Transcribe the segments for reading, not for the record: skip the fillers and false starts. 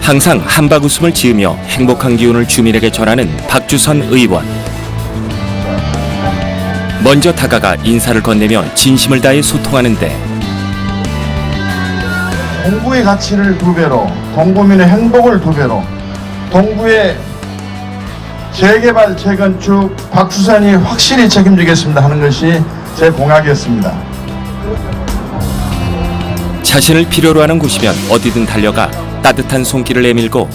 항상 한박 웃음을 지으며 행복한 기운을 주민에게 전하는 박주선 의원. 먼저 다가가 인사를 건네며 진심을 다해 소통하는데 동구의 가치를 2배로, 동구민의 행복을 2배로, 동구의 재개발, 재건축 박주선이 확실히 책임지겠습니다 하는 것이 제 공약이었습니다. 자신을 필요로 하는 곳이면 어디든 달려가 따뜻한 손길을 내밀고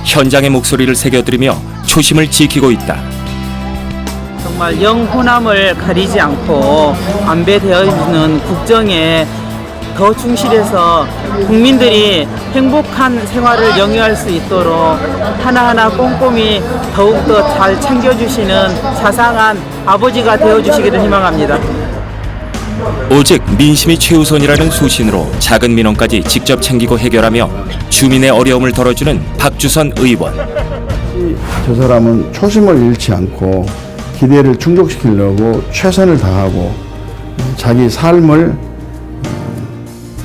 현장의 목소리를 새겨들으며 초심을 지키고 있다. 정말 영호남을 가리지 않고 안배되어 있는 국정에 더 충실해서 국민들이 행복한 생활을 영위할 수 있도록 하나하나 꼼꼼히 더욱더 잘 챙겨주시는 자상한 아버지가 되어주시기를 희망합니다. 오직 민심이 최우선이라는 소신으로 작은 민원까지 직접 챙기고 해결하며 주민의 어려움을 덜어주는 박주선 의원. 저 사람은 초심을 잃지 않고 기대를 충족시키려고 최선을 다하고 자기 삶을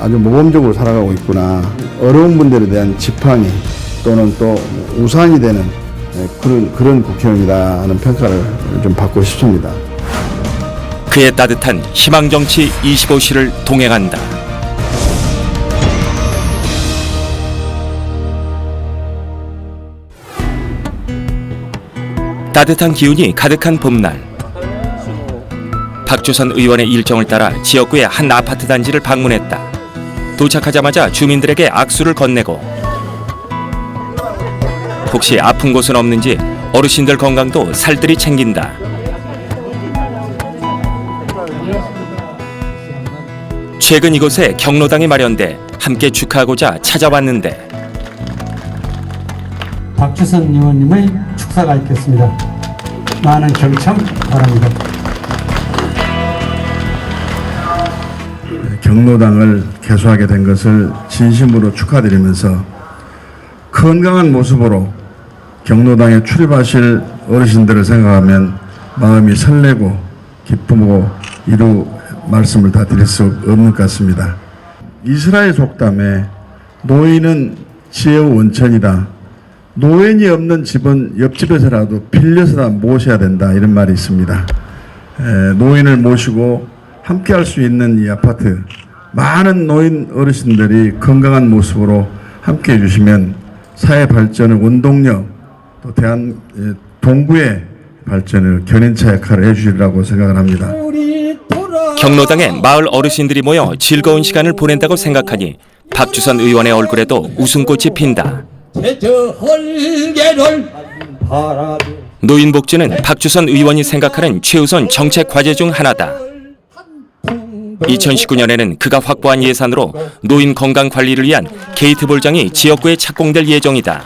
아주 모범적으로 살아가고 있구나. 어려운 분들에 대한 지팡이 또는 또 우산이 되는 그런 국회의원이다 하는 평가를 좀 받고 싶습니다. 그의 따뜻한 희망정치 25시를 동행한다. 따뜻한 기운이 가득한 봄날, 박주선 의원의 일정을 따라 지역구의 한 아파트 단지를 방문했다. 도착하자마자 주민들에게 악수를 건네고 혹시 아픈 곳은 없는지 어르신들 건강도 살뜰히 챙긴다. 최근 이곳에 경로당이 마련돼 함께 축하하고자 찾아왔는데 박주선 의원님의 축사가 있겠습니다. 많은 경청 바랍니다. 경로당을 개소하게 된 것을 진심으로 축하드리면서 건강한 모습으로 경로당에 출입하실 어르신들을 생각하면 마음이 설레고 기쁘고 이루 말씀을 다 드릴 수 없는 것 같습니다. 이스라엘 속담에 노인은 지혜의 원천이다. 노인이 없는 집은 옆집에서라도 빌려서 모셔야 된다 이런 말이 있습니다. 노인을 모시고 함께 할 수 있는 이 아파트 많은 노인 어르신들이 건강한 모습으로 함께 해주시면 사회 발전의 원동력 또 동구의 발전을 견인차 역할을 해주시리라고 생각을 합니다. 경로당에 마을 어르신들이 모여 즐거운 시간을 보낸다고 생각하니 박주선 의원의 얼굴에도 웃음꽃이 핀다. 노인 복지는 박주선 의원이 생각하는 최우선 정책 과제 중 하나다. 2019년에는 그가 확보한 예산으로 노인 건강 관리를 위한 게이트볼장이 지역구에 착공될 예정이다.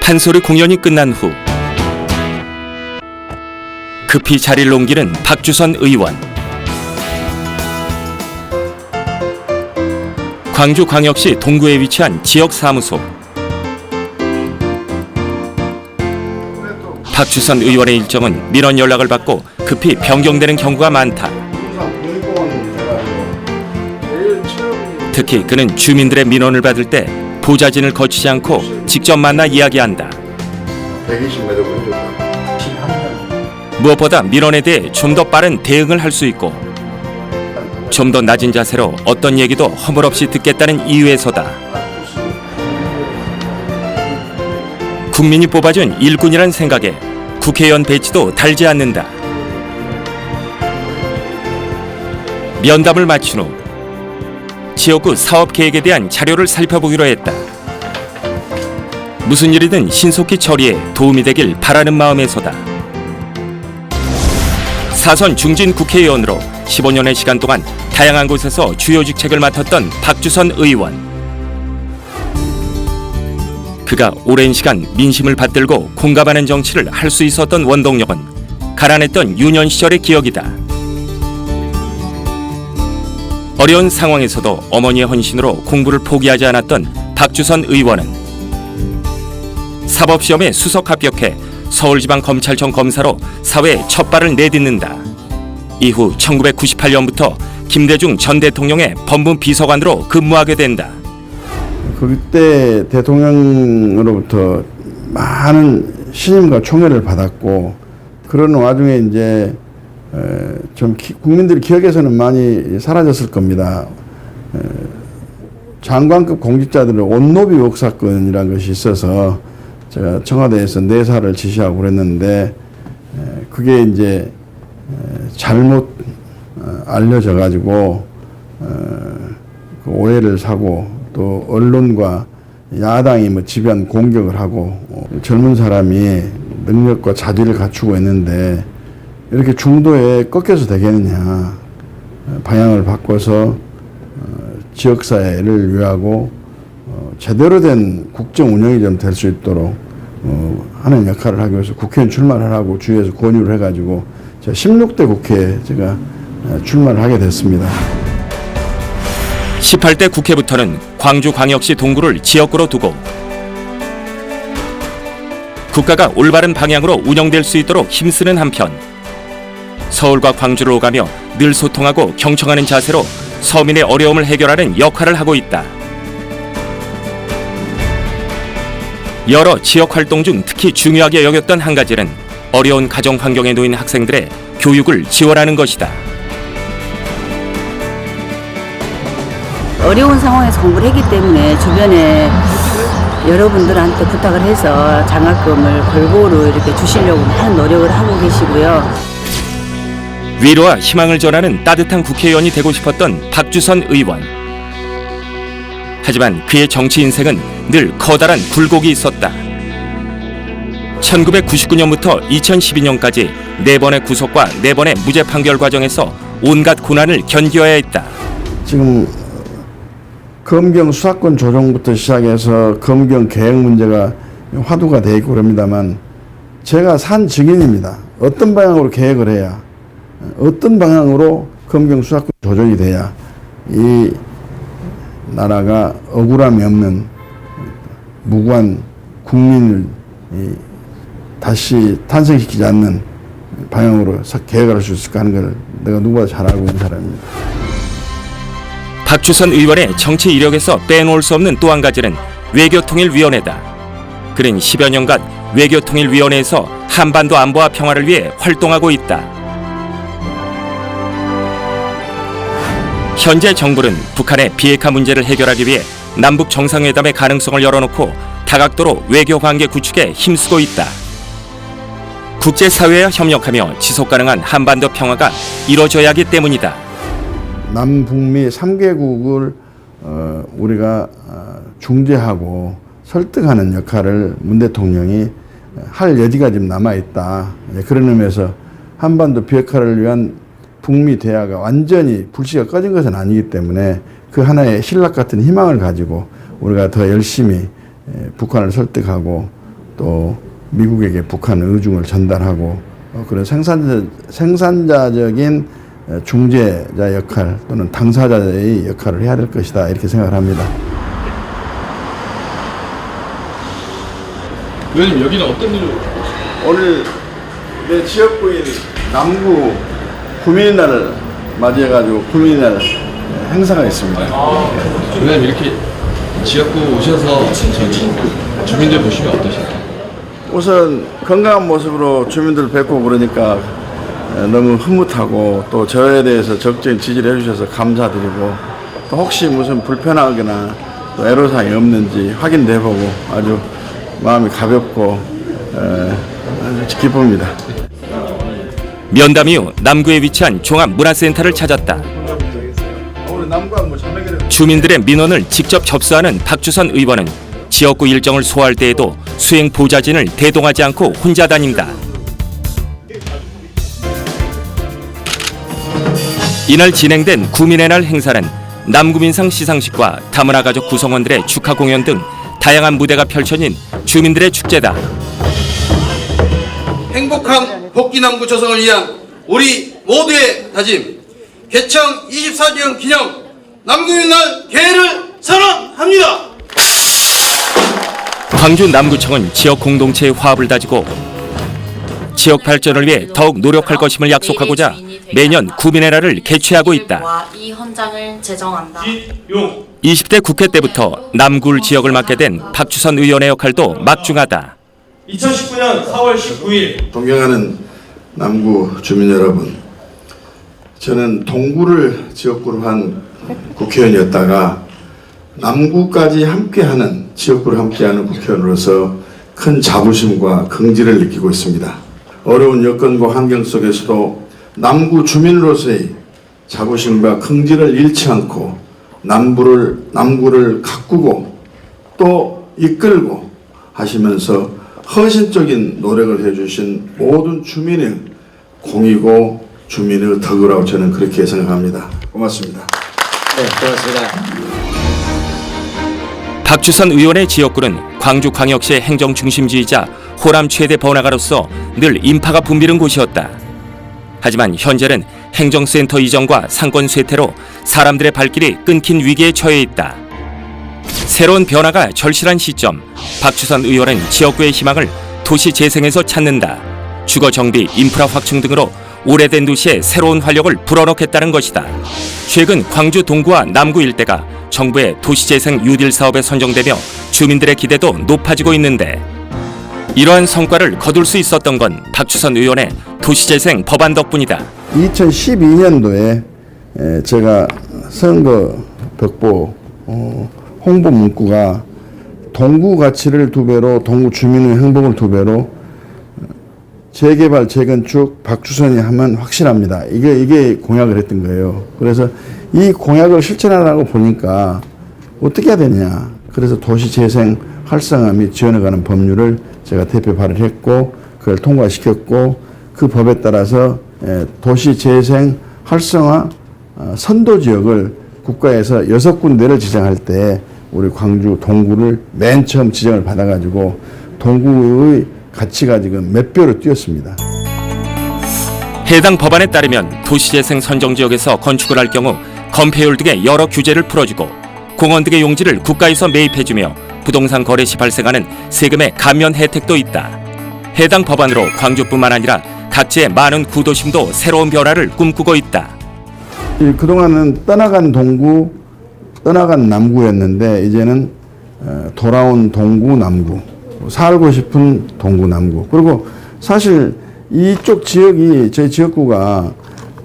판소리 공연이 끝난 후 급히 자리를 옮기는 박주선 의원. 광주광역시 동구에 위치한 지역사무소. 박주선 의원의 일정은 민원 연락을 받고 급히 변경되는 경우가 많다. 특히 그는 주민들의 민원을 받을 때 보좌진을 거치지 않고 직접 만나 이야기한다. 무엇보다 민원에 대해 좀 더 빠른 대응을 할 수 있고 좀 더 낮은 자세로 어떤 얘기도 허물없이 듣겠다는 이유에서다. 국민이 뽑아준 일꾼이란 생각에 국회의원 배지도 달지 않는다. 면담을 마친 후 지역구 사업 계획에 대한 자료를 살펴보기로 했다. 무슨 일이든 신속히 처리해 도움이 되길 바라는 마음에서다. 사선 중진 국회의원으로 15년의 시간 동안 다양한 곳에서 주요 직책을 맡았던 박주선 의원. 그가 오랜 시간 민심을 받들고 공감하는 정치를 할 수 있었던 원동력은 가난했던 유년 시절의 기억이다. 어려운 상황에서도 어머니의 헌신으로 공부를 포기하지 않았던 박주선 의원은 사법시험에 수석 합격해 서울지방검찰청 검사로 사회에 첫 발을 내딛는다. 이후 1998년부터 김대중 전 대통령의 법무 비서관으로 근무하게 된다. 그때 대통령으로부터 많은 신임과 총애를 받았고 그런 와중에 이제 좀 국민들 기억에서는 많이 사라졌을 겁니다. 장관급 공직자들의 온노비 의혹 사건이라는 것이 있어서 제가 청와대에서 내사를 지시하고 그랬는데 그게 이제 잘못 알려져 가지고 그 오해를 사고 또 언론과 야당이 뭐 집요한 공격을 하고 젊은 사람이 능력과 자질을 갖추고 있는데 이렇게 중도에 꺾여서 되겠느냐, 방향을 바꿔서 지역사회를 위하고 제대로 된 국정 운영이 좀 될 수 있도록 하는 역할을 하기 위해서 국회의원 출마를 하고 주위에서 권유를 해가지고 제가 16대 국회에 제가 출마를 하게 됐습니다. 18대 국회부터는 광주광역시 동구를 지역구로 두고 국가가 올바른 방향으로 운영될 수 있도록 힘쓰는 한편 서울과 광주를 오가며 늘 소통하고 경청하는 자세로 서민의 어려움을 해결하는 역할을 하고 있다. 여러 지역 활동 중 특히 중요하게 여겼던 한 가지는 어려운 가정 환경에 놓인 학생들의 교육을 지원하는 것이다. 어려운 상황에서 공부를 했기 때문에 주변에 여러분들한테 부탁을 해서 장학금을 골고루 이렇게 주시려고 많은 노력을 하고 계시고요. 위로와 희망을 전하는 따뜻한 국회의원이 되고 싶었던 박주선 의원. 하지만 그의 정치 인생은 늘 커다란 굴곡이 있었다. 1999년부터 2012년까지 4번의 구속과 4번의 무죄 판결 과정에서 온갖 고난을 견뎌야 했다. 지금 검경 수사권 조정부터 시작해서 검경 계획 문제가 화두가 되어 있고 그럽니다만 제가 산 증인입니다. 어떤 방향으로 계획을 해야, 어떤 방향으로 검경 수사권 조정이 돼야 이 나라가 억울함이 없는 무고한 국민을 다시 탄생시키지 않는 방향으로 계획을 할 수 있을까 하는 걸 내가 누구보다 잘 알고 있는 사람입니다. 박주선 의원의 정치 이력에서 빼놓을 수 없는 또 한 가지는 외교통일위원회다. 그는 10여 년간 외교통일위원회에서 한반도 안보와 평화를 위해 활동하고 있다. 현재 정부는 북한의 비핵화 문제를 해결하기 위해 남북 정상회담의 가능성을 열어놓고 다각도로 외교관계 구축에 힘쓰고 있다. 국제사회와 협력하며 지속가능한 한반도 평화가 이뤄져야 하기 때문이다. 남북미 3개국을 우리가 중재하고 설득하는 역할을 문 대통령이 할 여지가 지금 남아있다. 그런 의미에서 한반도 비핵화를 위한 북미 대화가 완전히 불씨가 꺼진 것은 아니기 때문에 그 하나의 신락 같은 희망을 가지고 우리가 더 열심히 북한을 설득하고 또 미국에게 북한 의중을 전달하고 그런 생산자적인 중재자 역할 또는 당사자의 역할을 해야 될 것이다 이렇게 생각을 합니다. 의원님 여기는 어떤 일로? 오늘 내 지역구인 남구 구민날을 맞이해가지고 구민날 행사가 있습니다. 의원님 이렇게 지역구 오셔서 주민들 보시면 어떠실까요? 우선 건강한 모습으로 주민들 뵙고 그러니까 너무 흐뭇하고 또 저에 대해서 적극적인 지지를 해주셔서 감사드리고 또 혹시 무슨 불편하거나 또 애로사항이 없는지 확인도 해보고 아주 마음이 가볍고 아주 기쁩니다. 면담 이후 남구에 위치한 종합문화센터를 찾았다. 주민들의 민원을 직접 접수하는 박주선 의원은 지역구 일정을 소화할 때에도 수행 보좌진을 대동하지 않고 혼자 다닌다. 이날 진행된 구민의 날 행사는 남구민상 시상식과 다문화 가족 구성원들의 축하 공연 등 다양한 무대가 펼쳐진 주민들의 축제다. 행복한 복귀남구 조성을 위한 우리 모두의 다짐, 개청 24주년 기념 남구민날 개회를 선언합니다. 광주 남구청은 지역 공동체의 화합을 다지고 지역 발전을 위해 더욱 노력할 것임을 약속하고자 매년 구민회라를 개최하고 있다. 이 헌장을 제정한다. 20대 국회 때부터 남구을 지역을 맡게 된 박주선 의원의 역할도 막중하다. 2019년 4월 19일 존경하는 남구 주민 여러분, 저는 동구를 지역구로 한 국회의원이었다가 남구까지 함께하는 지역구를 함께하는 국회의원으로서 큰 자부심과 긍지를 느끼고 있습니다. 어려운 여건과 환경 속에서도 남구 주민으로서의 자부심과 긍지를 잃지 않고 남구를 가꾸고 또 이끌고 하시면서 헌신적인 노력을 해주신 모든 주민의 공이고 주민의 덕이라고 저는 그렇게 생각합니다. 고맙습니다. 네, 고맙습니다. 박주선 의원의 지역구는 광주광역시의 행정 중심지이자 호남 최대 번화가로서 늘 인파가 붐비는 곳이었다. 하지만 현재는 행정센터 이전과 상권 쇠퇴로 사람들의 발길이 끊긴 위기에 처해 있다. 새로운 변화가 절실한 시점, 박주선 의원은 지역구의 희망을 도시 재생에서 찾는다. 주거 정비, 인프라 확충 등으로 오래된 도시에 새로운 활력을 불어넣겠다는 것이다. 최근 광주 동구와 남구 일대가 정부의 도시재생 뉴딜 사업에 선정되며 주민들의 기대도 높아지고 있는데 이러한 성과를 거둘 수 있었던 건 박주선 의원의 도시재생 법안 덕분이다. 2012년도에 제가 선거 벽보 홍보 문구가 동구 가치를 2배로 동구 주민의 행복을 2배로 재개발 재건축 박주선이 하면 확실합니다. 이게 공약을 했던 거예요. 그래서 이 공약을 실천하라고 보니까 어떻게 해야 되냐. 그래서 도시재생 활성화 및 지원해가는 법률을 제가 대표 발의했고 그걸 통과시켰고 그 법에 따라서 도시재생 활성화 선도지역을 국가에서 6군데를 지정할 때 우리 광주 동구를 맨 처음 지정을 받아가지고 동구의 가치가 지금 몇 배로 뛰었습니다. 해당 법안에 따르면 도시재생 선정지역에서 건축을 할 경우 건폐율 등의 여러 규제를 풀어주고 공원 등의 용지를 국가에서 매입해주며 부동산 거래 시 발생하는 세금의 감면 혜택도 있다. 해당 법안으로 광주뿐만 아니라 각지의 많은 구도심도 새로운 변화를 꿈꾸고 있다. 그동안은 떠나간 동구, 떠나간 남구였는데 이제는 돌아온 동구, 남구, 살고 싶은 동구, 남구. 그리고 사실 이쪽 지역이 저희 지역구가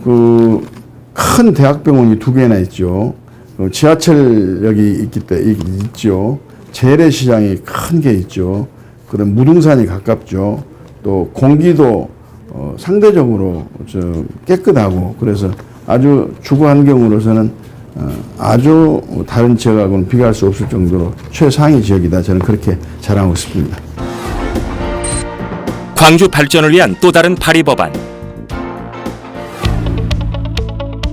그 큰 대학병원이 2개나 있죠. 지하철역이 있죠. 재래시장이 큰 게 있죠. 그런 무등산이 가깝죠. 또 공기도 상대적으로 깨끗하고 그래서 아주 주거 환경으로서는 아주 다른 지역하고는 비교할 수 없을 정도로 최상위 지역이다. 저는 그렇게 자랑하고 싶습니다. 광주 발전을 위한 또 다른 발의 법안.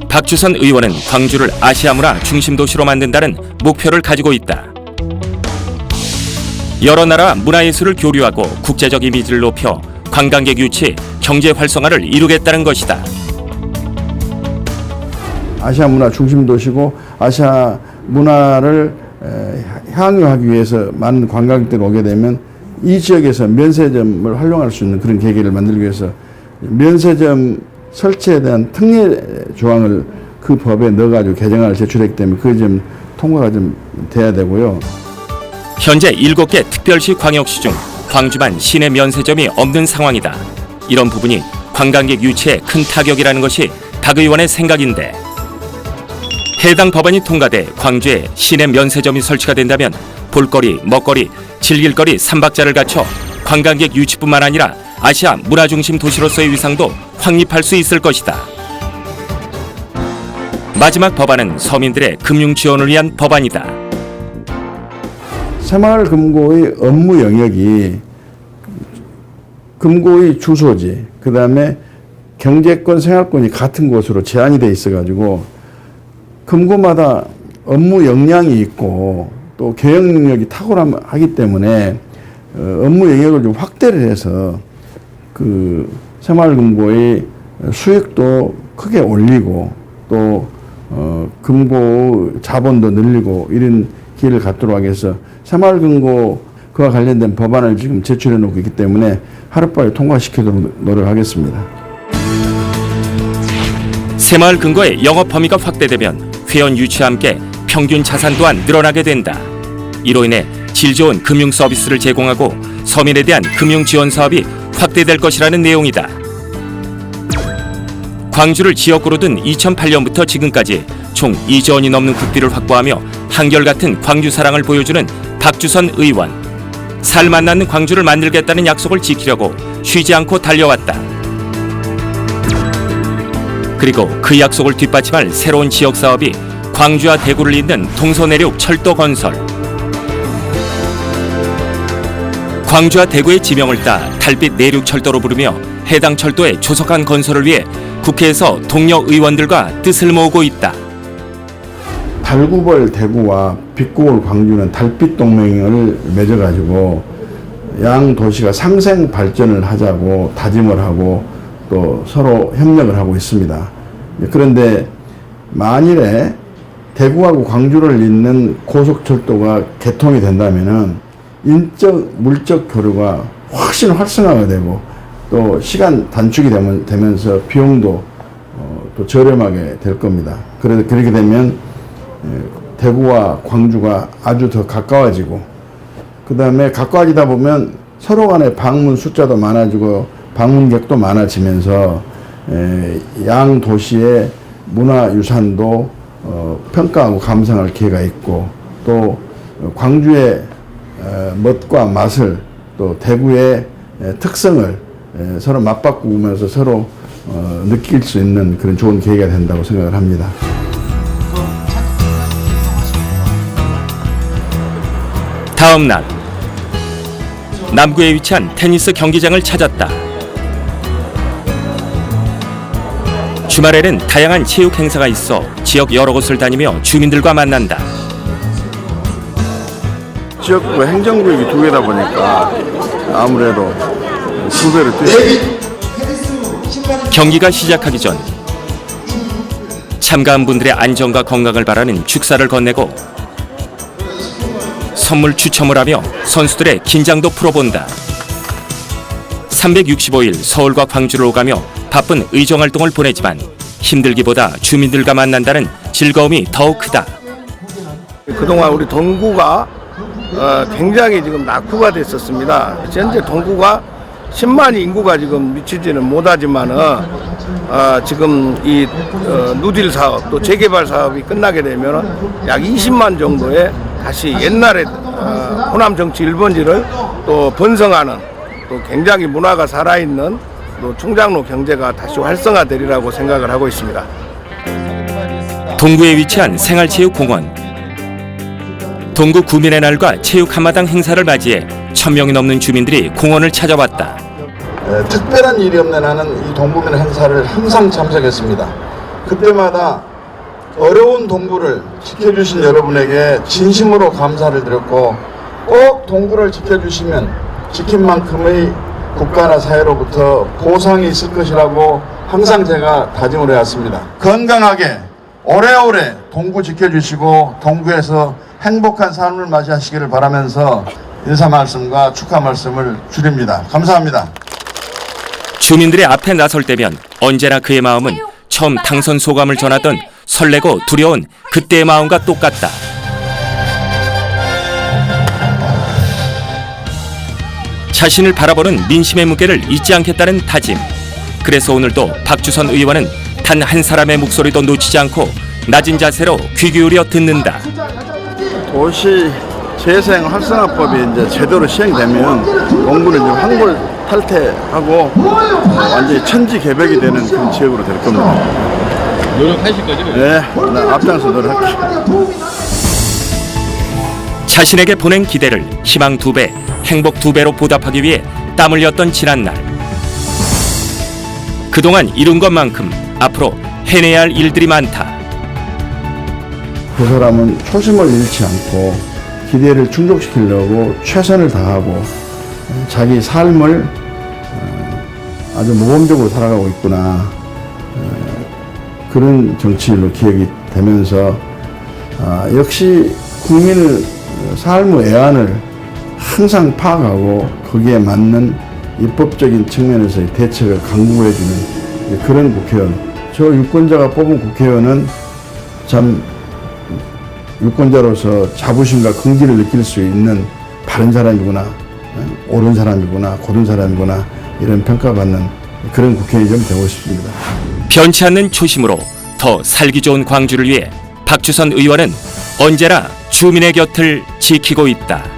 박주선 의원은 광주를 아시아 문화 중심 도시로 만든다는 목표를 가지고 있다. 여러 나라 문화예술을 교류하고 국제적 이미지를 높여 관광객 유치, 경제 활성화를 이루겠다는 것이다. 아시아 문화 중심 도시고 아시아 문화를 향유하기 위해서 많은 관광객들이 오게 되면 이 지역에서 면세점을 활용할 수 있는 그런 계기를 만들기 위해서 면세점 설치에 대한 특례 조항을 그 법에 넣어가지고 개정안을 제출했기 때문에 그게 좀 통과가 좀 돼야 되고요. 현재 7개 특별시 광역시 중 광주만 시내 면세점이 없는 상황이다. 이런 부분이 관광객 유치에 큰 타격이라는 것이 박 의원의 생각인데 해당 법안이 통과돼 광주에 시내 면세점이 설치가 된다면 볼거리, 먹거리, 즐길거리 3박자를 갖춰 관광객 유치뿐만 아니라 아시아 문화중심 도시로서의 위상도 확립할 수 있을 것이다. 마지막 법안은 서민들의 금융 지원을 위한 법안이다. 새마을금고의 업무 영역이 금고의 주소지, 그 다음에 경제권, 생활권이 같은 곳으로 제한이 돼 있어가지고 금고마다 업무 역량이 있고 또 개혁 능력이 탁월하기 때문에 업무 영역을 좀 확대를 해서 그 새마을금고의 수익도 크게 올리고 또 금고 자본도 늘리고 이런 기회를 갖도록 하기 위해서 새마을금고 그와 관련된 법안을 지금 제출해 놓고 있기 때문에 하루빨리 통과시키도록 노력하겠습니다. 새마을 근거의 영업 범위가 확대되면 회원 유치와 함께 평균 자산 또한 늘어나게 된다. 이로 인해 질 좋은 금융 서비스를 제공하고 서민에 대한 금융 지원 사업이 확대될 것이라는 내용이다. 광주를 지역구로 둔 2008년부터 지금까지 총 2조 원이 넘는 국비를 확보하며 한결같은 광주 사랑을 보여주는 박주선 의원. 살맛나는 광주를 만들겠다는 약속을 지키려고 쉬지 않고 달려왔다. 그리고 그 약속을 뒷받침할 새로운 지역 사업이 광주와 대구를 잇는 동서내륙 철도 건설. 광주와 대구의 지명을 따 달빛 내륙 철도로 부르며 해당 철도의 조속한 건설을 위해 국회에서 동료 의원들과 뜻을 모으고 있다. 달구벌 대구와 빛구벌 광주는 달빛 동맹을 맺어가지고 양 도시가 상생 발전을 하자고 다짐을 하고 또 서로 협력을 하고 있습니다. 그런데 만일에 대구하고 광주를 잇는 고속철도가 개통이 된다면은 인적 물적 교류가 훨씬 활성화가 되고 또 시간 단축이 되면서 비용도 또 저렴하게 될 겁니다. 그래서 그렇게 되면 대구와 광주가 아주 더 가까워지고 그 다음에 가까워지다 보면 서로 간의 방문 숫자도 많아지고 방문객도 많아지면서 양 도시의 문화유산도 평가하고 감상할 기회가 있고 또 광주의 멋과 맛을 또 대구의 특성을 서로 맞바꾸면서 서로 느낄 수 있는 그런 좋은 계기가 된다고 생각을 합니다. 다음 날 남구에 위치한 테니스 경기장을 찾았다. 주말에는 다양한 체육 행사가 있어 지역 여러 곳을 다니며 주민들과 만난다. 지역구 행정구역이 두 개다 보니까 아무래도 두 배로 뛰어요. 경기가 시작하기 전 참가한 분들의 안전과 건강을 바라는 축사를 건네고 선물 추첨을 하며 선수들의 긴장도 풀어본다. 365일 서울과 광주를 오가며 바쁜 의정활동을 보내지만 힘들기보다 주민들과 만난다는 즐거움이 더욱 크다. 그동안 우리 동구가 굉장히 지금 낙후가 됐었습니다. 현재 동구가 10만 인구가 지금 미치지는 못하지만은 지금 이 누딜 사업 또 재개발 사업이 끝나게 되면 약 20만 정도의 다시 옛날에 호남 정치 1번지를 또 번성하는 또 굉장히 문화가 살아있는 또 충장로 경제가 다시 활성화되리라고 생각을 하고 있습니다. 동구에 위치한 생활체육공원. 동구 구민의 날과 체육 한마당 행사를 맞이해 1000명이 넘는 주민들이 공원을 찾아왔다. 특별한 일이 없는 한은 이 동구민 행사를 항상 참석했습니다. 그때마다 어려운 동구를 지켜주신 여러분에게 진심으로 감사를 드렸고 꼭 동구를 지켜주시면 지킨 만큼의 국가나 사회로부터 보상이 있을 것이라고 항상 제가 다짐을 해왔습니다. 건강하게 오래오래 동구 지켜주시고 동구에서 행복한 삶을 맞이하시기를 바라면서 인사 말씀과 축하 말씀을 드립니다. 감사합니다. 주민들의 앞에 나설 때면 언제나 그의 마음은 처음 당선 소감을 전하던 설레고 두려운 그때의 마음과 똑같다. 자신을 바라보는 민심의 무게를 잊지 않겠다는 다짐. 그래서 오늘도 박주선 의원은 단 한 사람의 목소리도 놓치지 않고 낮은 자세로 귀 기울여 듣는다. 도시 재생 활성화법이 이제 제대로 시행되면 동구는 이제 황골 탈퇴하고 완전히 천지개벽이 되는 그런 지역으로 될 겁니다. 노력하실 거죠? 네, 나 앞장서 노력할게요. 자신에게 보낸 기대를 희망 2배, 행복 2배로 보답하기 위해 땀 흘렸던 지난날. 그동안 이룬 것만큼 앞으로 해내야 할 일들이 많다. 그 사람은 초심을 잃지 않고 기대를 충족시키려고 최선을 다하고 자기 삶을 아주 모범적으로 살아가고 있구나. 그런 정치인으로 기억이 되면서 역시 국민의 삶의 애환을 항상 파악하고 거기에 맞는 입법적인 측면에서의 대책을 강구해 주는 그런 국회의원. 저 유권자가 뽑은 국회의원은 참 유권자로서 자부심과 긍지를 느낄 수 있는 바른 사람이구나, 옳은 사람이구나, 고른 사람이구나 이런 평가받는 그런 국회의원이 좀 되고 싶습니다. 변치 않는 초심으로 더 살기 좋은 광주를 위해 박주선 의원은 언제나 주민의 곁을 지키고 있다.